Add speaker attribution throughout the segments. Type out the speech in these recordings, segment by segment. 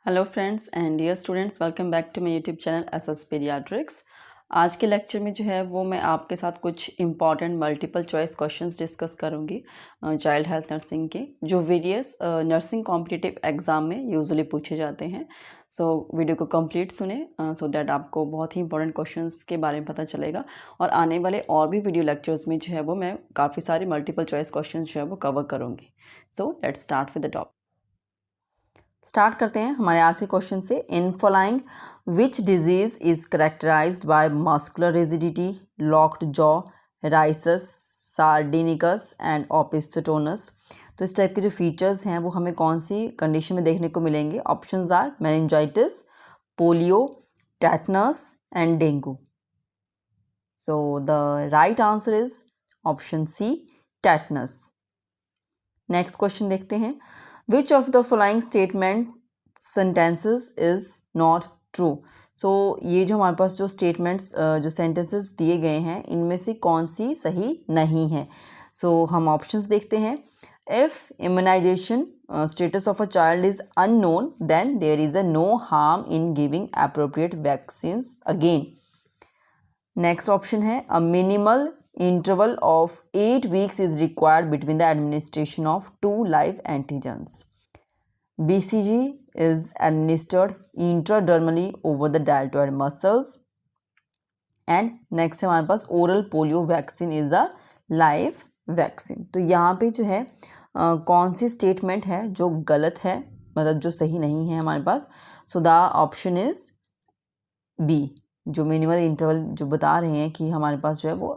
Speaker 1: Hello friends and dear students, welcome back to my YouTube channel SS paediatrics. आज के lecture में जो है वो मैं आपके साथ कुछ important multiple choice questions discuss करूंगी चाइल्ड हेल्थ नर्सिंग के, जो वेरियस नर्सिंग कॉम्पिटिटिव एग्ज़ाम में यूजुअली पूछे जाते हैं। सो वीडियो को कंप्लीट सुने सो दैट आपको बहुत ही इंपॉर्टेंट क्वेश्चंस के बारे में पता चलेगा। और आने वाले और भी वीडियो लेक्चर्स में जो है वो मैं काफ़ी सारे मल्टीपल चॉइस क्वेश्चन जो है वो कवर करूँगी। So let's start with the topic. Start करते हैं हमारे आज के क्वेश्चन से। In following which disease is characterized by muscular rigidity, locked jaw, risus, sardonicus and opisthotonus. तो इस टाइप के जो फीचर्स हैं वो हमें कौन सी कंडीशन में देखने को मिलेंगे? Options are meningitis, polio, tetanus and dengue. So the right answer is option C, tetanus. Next question देखते हैं। Which of the following statement sentences is not true? So ये जो हमारे पास जो statements जो sentences दिए गए हैं इनमें से कौन सी सही नहीं है? So हम options देखते हैं। If immunization status of a child is unknown, then there is a no harm in giving appropriate vaccines again. Next option है a minimal interval of 8 weeks is required between the administration of 2 live antigens. BCG is administered intradermally over the deltoid muscles. And next है हमारे पास oral polio vaccine is a live vaccine. तो यहाँ पे जो है कौन सी statement है जो गलत है, मतलब जो सही नहीं है हमारे पास? So the option is B, जो मिनिमल इंटरवल जो बता रहे हैं कि हमारे पास जो है वो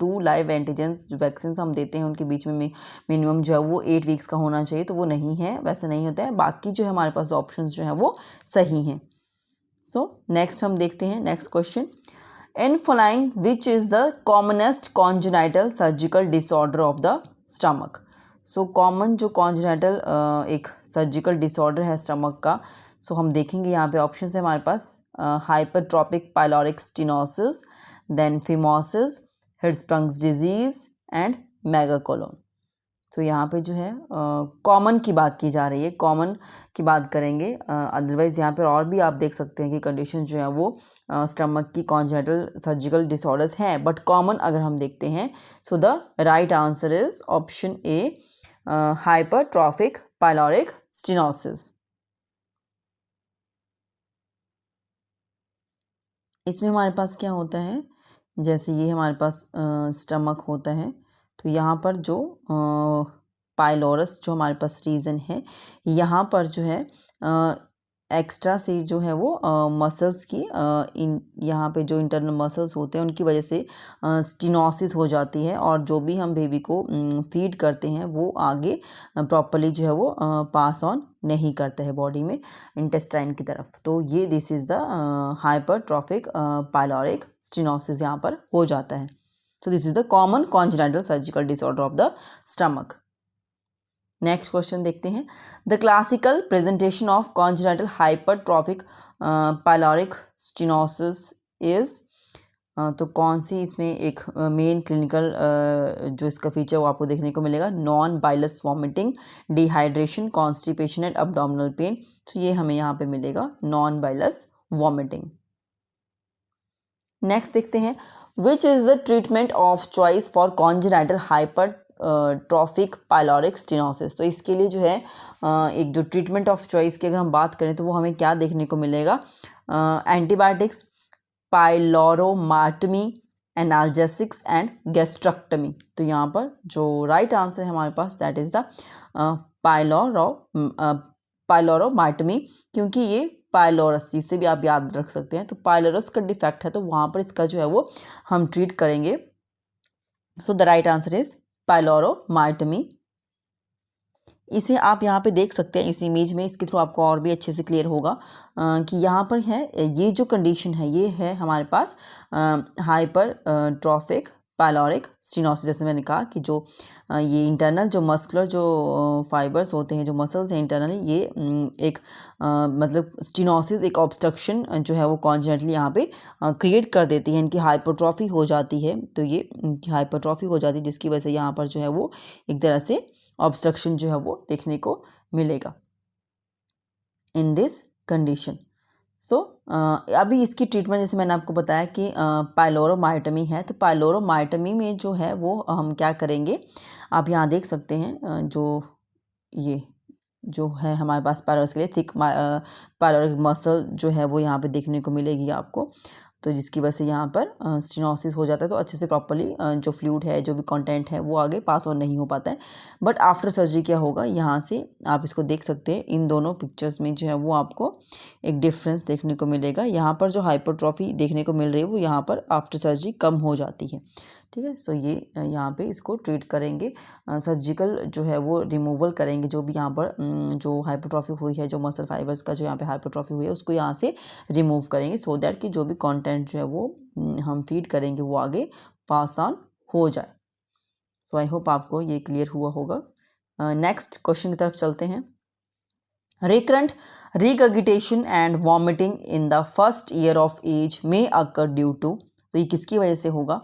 Speaker 1: 2 लाइव एंटीजेंस जो वैक्सीन हम देते हैं उनके बीच में मिनिमम जो है वो 8 वीक्स का होना चाहिए, तो वो नहीं है, वैसा नहीं होता है। बाकी जो है हमारे पास ऑप्शंस जो हैं वो सही हैं। सो नेक्स्ट हम देखते हैं next question. In following which is the commonest congenital surgical disorder of the stomach? So common जो कॉन्जेनाइटल एक सर्जिकल डिसऑर्डर है स्टमक का, सो हम देखेंगे यहाँ पे ऑप्शन है हमारे पास hypertrophic pyloric stenosis, then phimosis, Hirschsprung's disease and megacolon. तो यहाँ पे जो है कॉमन की बात की जा रही है, कॉमन की बात करेंगे। अदरवाइज़ यहाँ पर और भी आप देख सकते हैं कि कंडीशन जो है वो स्टमक की कॉन्जेनिटल सर्जिकल डिसऑर्डर्स हैं, बट कॉमन अगर हम देखते हैं सो the right answer is option A, hypertrophic pyloric stenosis. इसमें हमारे पास क्या होता है, जैसे ये हमारे पास स्टमक होता है, तो यहाँ पर जो पाइलोरस जो हमारे पास रीजन है, यहाँ पर जो है एक्स्ट्रा से जो है वो मसल्स की इन यहाँ पे जो इंटरनल मसल्स होते हैं उनकी वजह से स्टिनोसिस हो जाती है, और जो भी हम बेबी को फीड करते हैं वो आगे प्रॉपरली जो है वो पास ऑन नहीं करता है बॉडी में इंटेस्टाइन की तरफ। तो ये this is the hypertrophic pyloric stenosis यहाँ पर हो जाता है। So this is the common congenital surgical disorder of the stomach. Next question देखते हैं। The classical presentation of congenital hypertrophic pyloric stenosis is, तो कौन सी इसमें एक मेन क्लिनिकल जो इसका फीचर वो आपको देखने को मिलेगा? Non bilious vomiting, dehydration, constipation and abdominal pain. तो ये हमें यहाँ पे मिलेगा नॉन बाइलस वॉमिटिंग। नेक्स्ट देखते हैं। Which is the treatment of choice for congenital hypertrophic pyloric stenosis? तो इसके लिए जो है एक जो ट्रीटमेंट ऑफ चॉइस की अगर हम बात करें तो वो हमें क्या देखने को मिलेगा? Antibiotics, pyloromyotomy, analgesics and gastrectomy. तो यहाँ पर जो राइट आंसर है हमारे पास दैट इज़ द पाइलोरोमाटमी, क्योंकि ये पाइलोरस, इसे भी आप याद रख सकते हैं। तो पाइलोरस का डिफेक्ट है तो वहाँ पर इसका जो है वो हम ट्रीट करेंगे। So the right answer is pyloromyotomy. इसे आप यहाँ पे देख सकते हैं इस इमेज में, इसके थ्रू आपको और भी अच्छे से क्लियर होगा कि यहाँ पर है ये जो कंडीशन है ये है हमारे पास हाइपरट्रॉफिक पाइलोरिक स्टेनोसिस। जैसे मैंने कहा कि जो ये इंटरनल जो मस्कुलर जो फाइबर्स होते हैं, जो मसल्स हैं इंटरनली, ये एक मतलब स्टेनोसिस एक ऑब्स्ट्रक्शन जो है वो कॉन्जेनिटली यहाँ पे क्रिएट कर देती है, इनकी हाइपरट्रॉफी हो जाती है। तो ये इनकी हाइपरट्रॉफी हो जाती है जिसकी वजह से यहाँ पर जो है वो एक तरह से ऑब्स्ट्रक्शन जो है वो देखने को मिलेगा इन दिस कंडीशन। सो अभी इसकी ट्रीटमेंट जैसे मैंने आपको बताया कि पाइलोरोमाइटमी है, तो पाइलोरोमाइटमी में जो है वो हम क्या करेंगे, आप यहाँ देख सकते हैं जो ये जो है हमारे पास पायलोरस के लिए थिक पायलोरिक मसल जो है वो यहाँ पे देखने को मिलेगी आपको, तो जिसकी वजह से यहाँ पर स्टेनोसिस हो जाता है, तो अच्छे से प्रॉपर्ली जो फ्लूइड है, जो भी कंटेंट है वो आगे पास ऑन नहीं हो पाता है। बट आफ्टर सर्जरी क्या होगा, यहाँ से आप इसको देख सकते हैं, इन दोनों पिक्चर्स में जो है वो आपको एक डिफरेंस देखने को मिलेगा। यहाँ पर जो हाइपरट्रॉफी देखने को मिल रही है वो यहाँ पर आफ्टर सर्जरी कम हो जाती है, ठीक है। सो ये यहाँ पे इसको ट्रीट करेंगे, सर्जिकल जो है वो रिमूवल करेंगे, जो भी यहाँ पर जो हाइपरट्रॉफी हुई है, जो मसल फाइबर्स का जो यहाँ पे हाइपरट्रॉफी हुई है उसको यहाँ से रिमूव करेंगे, सो दैट कि जो भी कंटेंट जो है वो हम फीड करेंगे वो आगे पास ऑन हो जाए। सो आई होप आपको ये क्लियर हुआ होगा। नेक्स्ट क्वेश्चन की तरफ चलते हैं। Recurrent regurgitation and vomiting in the first year of age may occur due to, तो ये किसकी वजह से होगा,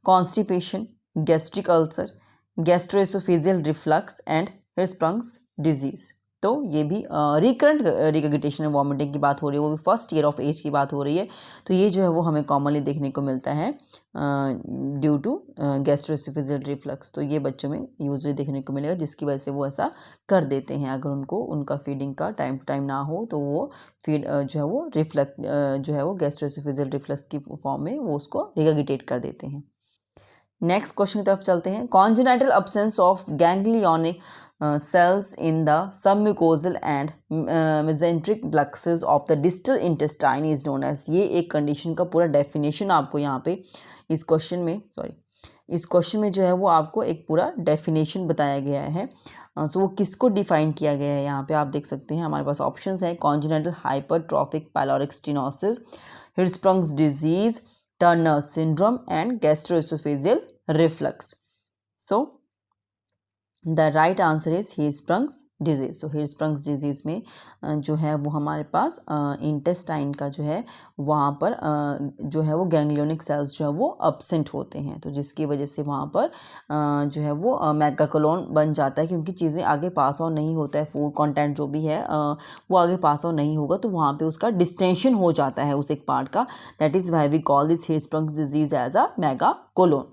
Speaker 1: constipation, gastric ulcer, gastroesophageal reflux and Hirschsprung's disease. तो ये भी रिकरेंट रिगर्गिटेशन एंड वॉमिटिंग की बात हो रही है, वो भी फर्स्ट ईयर ऑफ एज की बात हो रही है, तो ये जो है वो हमें कॉमनली देखने को मिलता है ड्यू टू गैस्ट्रोएसोफेजियल रिफ्लक्स। तो ये बच्चों में यूजली देखने को मिलेगा, जिसकी वजह से वो ऐसा कर देते हैं। अगर उनको उनका फीडिंग का टाइम टू टाइम ना हो तो वो फीड जो है वो रिफ्लक्स जो है वो गैस्ट्रोएसोफेजियल रिफ्लक्स की फॉर्म में वो उसको रिगर्गिटेट कर देते हैं। नेक्स्ट क्वेश्चन की तरफ चलते हैं। Congenital absence of ganglionic cells in the submucosal and mesenteric plexus of the distal intestine is known as, ये एक कंडीशन का पूरा डेफिनेशन आपको यहाँ पे इस क्वेश्चन में जो है वो आपको एक पूरा डेफिनेशन बताया गया है। सो वो किसको डिफाइन किया गया है, यहाँ पे आप देख सकते हैं हमारे पास ऑप्शंस हैं, congenital hypertrophic pyloric stenosis, Hirschsprung's disease, Turner syndrome and gastroesophageal reflux. So the right answer is Hirschsprung's disease. तो हिरस्प्रंग्स डिजीज़ में जो है वो हमारे पास इंटेस्टाइन का जो है वहाँ पर जो है वो गैंग्लियोनिक सेल्स जो है वो अब्सेंट होते हैं, तो जिसकी वजह से वहाँ पर जो है वो मेगाकोलोन बन जाता है, क्योंकि चीज़ें आगे पास ऑन नहीं होता है, फूड कंटेंट जो भी है वो आगे पास ऑन नहीं होगा, तो वहाँ पे उसका डिस्टेंशन हो जाता है उस एक पार्ट का, that is why we call this Hirschsprung's disease as a megacolon.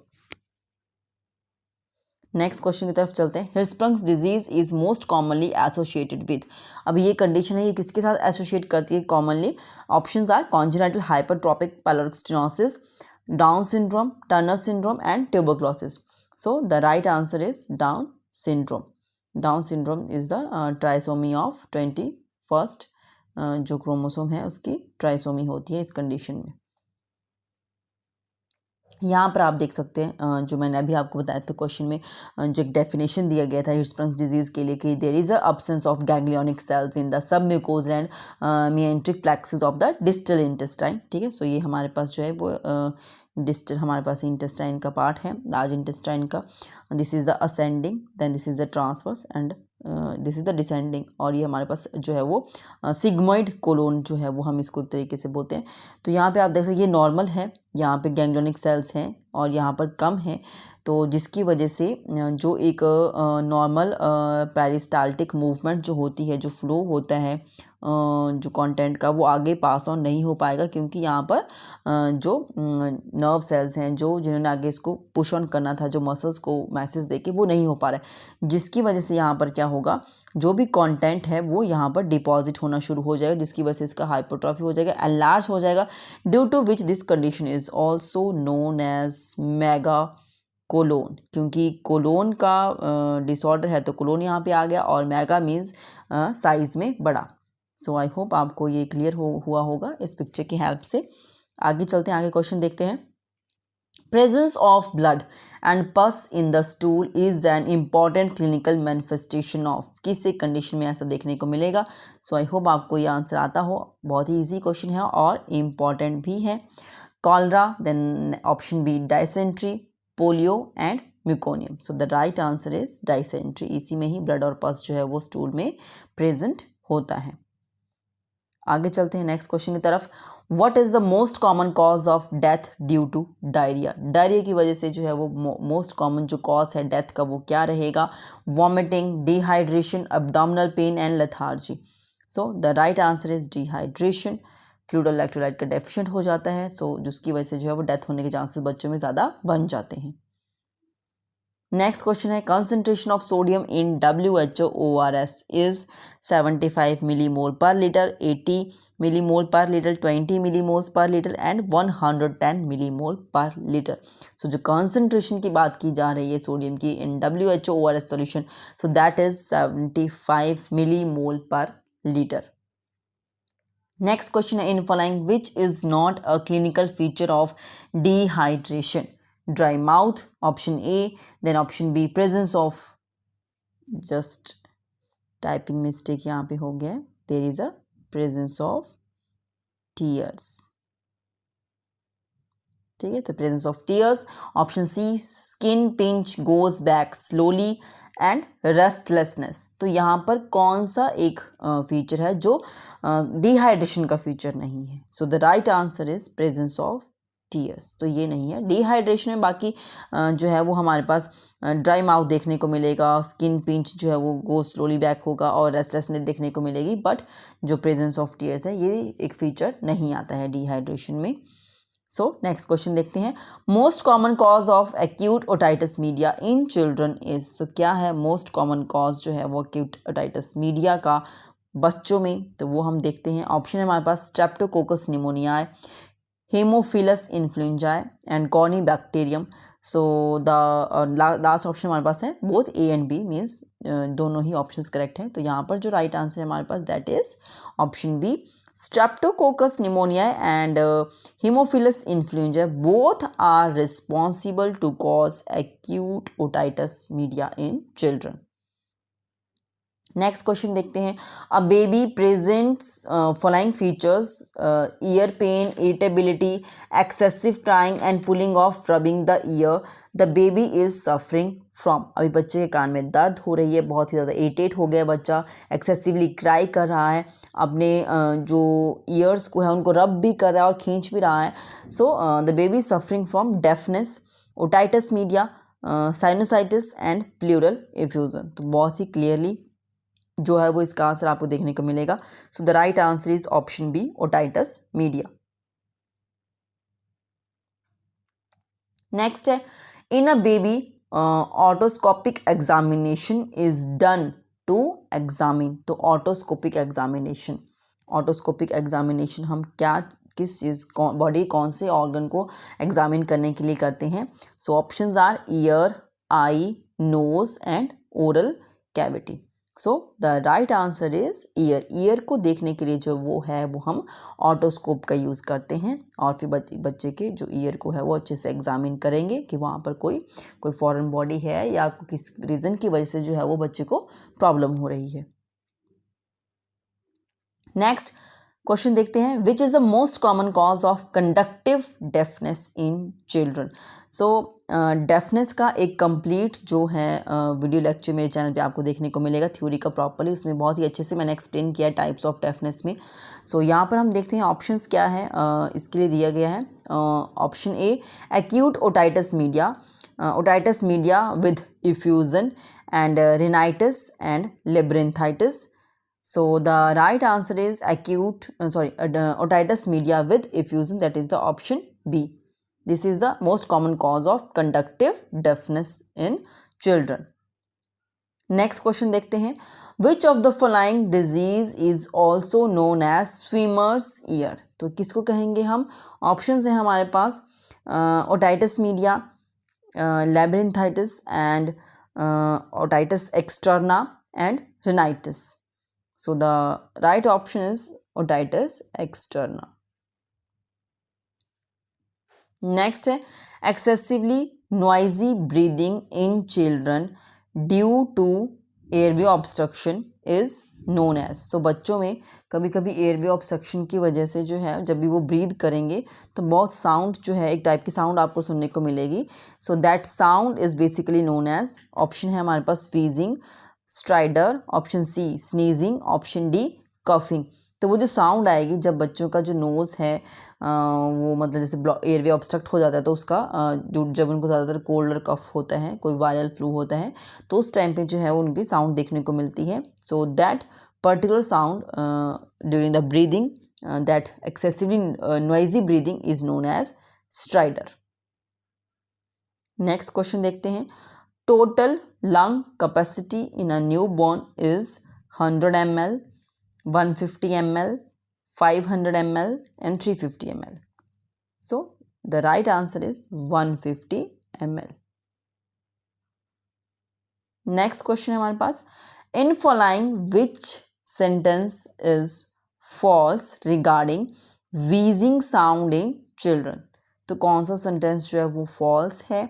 Speaker 1: Next question की तरफ चलते हैं। Hirschsprung's disease is most commonly associated with, अब ये कंडीशन है, ये किसके साथ एसोसिएट करती है commonly, options are congenital hypertrophic pyloric stenosis, Down syndrome, Turner syndrome and tuberculosis. So the right answer is Down syndrome. Down syndrome is the trisomy of 21st जो chromosome है उसकी ट्राइसोमी होती है इस कंडीशन में। यहाँ पर आप देख सकते हैं जो मैंने अभी आपको बताया था क्वेश्चन में जो एक डेफिनेशन दिया गया था हिरस्प्रंग्स डिजीज़ के लिए कि there is a absence of ganglionic cells in the submucosal and mesenteric plexus of the distal intestine, ठीक है। सो ये हमारे पास जो है वो डिस्टल हमारे पास इंटेस्टाइन का पार्ट है, लार्ज इंटेस्टाइन का, this is the ascending, then this is the transverse and this is the descending, और ये हमारे पास जो है वो सिग्मोइड कोलोन जो है वो हम इसको एक तरीके से बोलते हैं। तो यहाँ पे आप देख सकते हैं ये नॉर्मल है, यहाँ पे गैंग्लियोनिक सेल्स हैं और यहाँ पर कम है, तो जिसकी वजह से जो एक नॉर्मल पेरिस्टाल्टिक मूवमेंट जो होती है, जो फ्लो होता है जो कंटेंट का, वो आगे पास ऑन नहीं हो पाएगा, क्योंकि यहाँ पर जो नर्व सेल्स हैं जो जिन्होंने आगे इसको पुश ऑन करना था, जो मसल्स को मैसेज देके, वो नहीं हो पा रहा है, जिसकी वजह से यहाँ पर क्या होगा, जो भी कंटेंट है वो यहाँ पर डिपॉजिट होना शुरू हो जाएगा, जिसकी वजह से इसका हाइपरट्रॉफी हो जाएगा, एनलार्ज हो जाएगा, due to which this condition is also known as mega colon, क्योंकि कोलोन का डिसऑर्डर है तो कोलोन यहाँ पे आ गया, और मेगा मीन्स साइज में बड़ा। सो आई होप आपको ये क्लियर हुआ होगा इस पिक्चर की हेल्प से। आगे चलते हैं, आगे क्वेश्चन देखते हैं। प्रेजेंस ऑफ ब्लड एंड पस in the stool is an important clinical manifestation of, किस एक कंडीशन में ऐसा देखने को मिलेगा। सो आई होप आपको ये आंसर आता हो, बहुत ही ईजी क्वेश्चन है और इम्पॉर्टेंट भी है। Cholera, then option B dysentery, polio and meconium. So the right answer is dysentery, इसी में ही ब्लड और पस जो है वो स्टूल में प्रेजेंट होता है। आगे चलते हैं नेक्स्ट क्वेश्चन की तरफ। What is the most common cause of death due to diarrhoea, diarrhoea की वजह से जो है वो मोस्ट कॉमन जो कॉज है डेथ का वो क्या रहेगा, vomiting, dehydration, abdominal pain and lethargy. So the right answer is dehydration. Fluid और इलेक्ट्रोलाइट का डेफिशिएंट हो जाता है, सो जिसकी वजह से जो है वो डेथ होने के चांसेस बच्चों में ज़्यादा बन जाते हैं। नेक्स्ट क्वेश्चन है concentration of sodium in WHO ORS is 75 millimole पर लीटर, 80 मिलीमोल पर लीटर, 20 मिलीमोल्स पर लीटर एंड 110 मिलीमोल पर लीटर। सो जो कंसंट्रेशन की बात की जा रही है सोडियम की इन WHO ORS solution, so that is 75 millimole पर लीटर। नेक्स्ट क्वेश्चन है इन following which is not a clinical feature of dehydration? Dry mouth, option A, then option B, presence of, just typing mistake यहाँ पे हो गया, there is a presence of tears, ठीक है, तो presence of tears। option C, skin pinch goes back slowly and restlessness। तो यहाँ पर कौन सा एक फीचर है जो डिहाइड्रेशन का फीचर नहीं है? So the right answer is presence of tears. तो ये नहीं है डिहाइड्रेशन में। बाकी जो है वो हमारे पास ड्राई माउथ देखने को मिलेगा, स्किन पिंच जो है वो गो स्लोली बैक होगा और रेस्टलेसनेस देखने को मिलेगी, बट जो प्रेजेंस ऑफ टीयर्स है ये एक फीचर नहीं आता है डिहाइड्रेशन में। सो नेक्स्ट क्वेश्चन देखते हैं। Most common cause of acute otitis media in children is. So क्या है मोस्ट कॉमन कॉज जो है वो एक्यूट ओटाइटिस मीडिया का बच्चों में? तो वो हम देखते हैं। ऑप्शन है हमारे पास streptococcus pneumoniae, haemophilus influenzae and corynebacterium. So the last option हमारे पास है both A and B, means दोनों ही ऑप्शंस करेक्ट हैं। तो यहाँ पर जो राइट आंसर है हमारे पास that is option B, streptococcus pneumonia and haemophilus influenza both are responsible to cause acute otitis media in children. Next question देखते हैं। A baby presents following features, ear pain, irritability, excessive crying and pulling of rubbing the ear, the baby is suffering from. अभी बच्चे के कान में दर्द हो रही है, बहुत ही ज़्यादा इरिटेट हो गया बच्चा, एक्सेसिवली क्राई कर रहा है, अपने जो ईयर्स को है उनको रब भी कर रहा है और खींच भी रहा है। So the baby is suffering from deafness, otitis media, sinusitis and pleural effusion. तो बहुत ही क्लियरली जो है वो इसका आंसर आपको देखने को मिलेगा। So the right answer is option B, otitis media. Next है in a baby otoscopic examination is done to examine. तो ऑटोस्कोपिक एग्जामिनेशन, ऑटोस्कोपिक एग्जामिनेशन हम क्या किस चीज़ बॉडी कौन से ऑर्गन को एग्जामिन करने के लिए करते हैं? So options are ear, eye, nose and oral cavity. So the right answer is ear. Ear को देखने के लिए जो वो है वो हम ऑटोस्कोप का यूज़ करते हैं और फिर बच्चे के जो ईयर को है वो अच्छे से एग्जामिन करेंगे कि वहाँ पर कोई फॉरेन बॉडी है या किस रीज़न की वजह से जो है वो बच्चे को प्रॉब्लम हो रही है। नेक्स्ट क्वेश्चन देखते हैं। Which is the most common cause of conductive deafness in children? So deafness का एक कंप्लीट जो है वीडियो लेक्चर मेरे चैनल पे आपको देखने को मिलेगा, थ्योरी का प्रॉपर्ली, उसमें बहुत ही अच्छे से मैंने एक्सप्लेन किया है टाइप्स ऑफ डेफनेस में। सो यहाँ पर हम देखते हैं ऑप्शंस क्या है इसके लिए दिया गया है। Option A, acute otitis media, otitis media with effusion and rhinitis and labyrinthitis. So the right answer is acute otitis media with effusion, that is the option B. This is the most common cause of conductive deafness in children. Next question देखते हैं। Which of the following disease is also known as swimmer's ear? तो किसको कहेंगे हम? Options हैं हमारे पास otitis media, labyrinthitis and otitis externa and rhinitis. So the right option is otitis externa. Next है excessively noisy breathing in children due to airway obstruction is known as. So बच्चों में कभी कभी एयरवे ऑब्स्ट्रक्शन की वजह से जो है जब भी वो ब्रीद करेंगे तो बहुत साउंड जो है एक टाइप की साउंड आपको सुनने को मिलेगी। So that sound is basically known as, option है हमारे पास wheezing, stridor, option C sneezing, option D coughing. तो वो जो साउंड आएगी जब बच्चों का जो नोज़ है वो मतलब जैसे एयरवे ऑब्स्ट्रक्ट हो जाता है तो उसका जब उनको ज़्यादातर कोल्ड और कफ होता है, कोई वायरल फ्लू होता है, तो उस टाइम पे जो है उनकी साउंड देखने को मिलती है। So that particular sound during the breathing, that excessively noisy breathing is known as stridor. Next question देखते हैं. Total lung capacity in a new born is 100 ml, 150 ml, 500 ml and 350 ml. So the right answer is 150 ml. Next question है हमारे पास. In following which sentence is false regarding wheezing sound in children. तो कौन सा sentence जो है वो false है.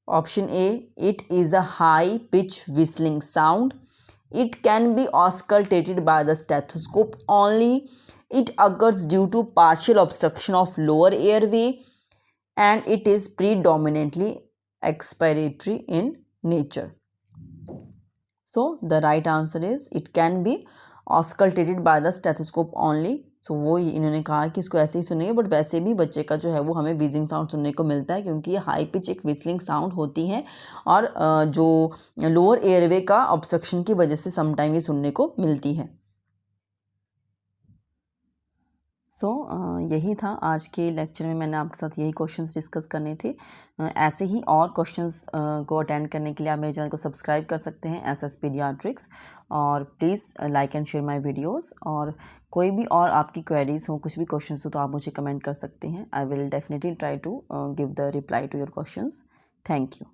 Speaker 1: Option A, it is a high pitch whistling sound. It can be auscultated by the stethoscope only. It occurs due to partial obstruction of lower airway and it is predominantly expiratory in nature. So the right answer is it can be auscultated by the stethoscope only. So वो इन्होंने कहा कि इसको ऐसे ही सुनेंगे, but वैसे भी बच्चे का जो है वो हमें व्हीजिंग साउंड सुनने को मिलता है, क्योंकि ये हाई पिच एक व्हिस्लिंग साउंड होती है और जो लोअर एयरवे का ऑब्स्ट्रक्शन की वजह से समटाइम ये सुनने को मिलती है. सो यही था आज के लेक्चर में. मैंने आपके साथ यही क्वेश्चंस डिस्कस करने थे. ऐसे ही और क्वेश्चंस को अटेंड करने के लिए आप मेरे चैनल को सब्सक्राइब कर सकते हैं SS पीडियाट्रिक्स. और please like and share my videos. और कोई भी और आपकी क्वेरीज हो, कुछ भी क्वेश्चंस हो, तो आप मुझे कमेंट कर सकते हैं. I will definitely try to give the reply to your questions. Thank you.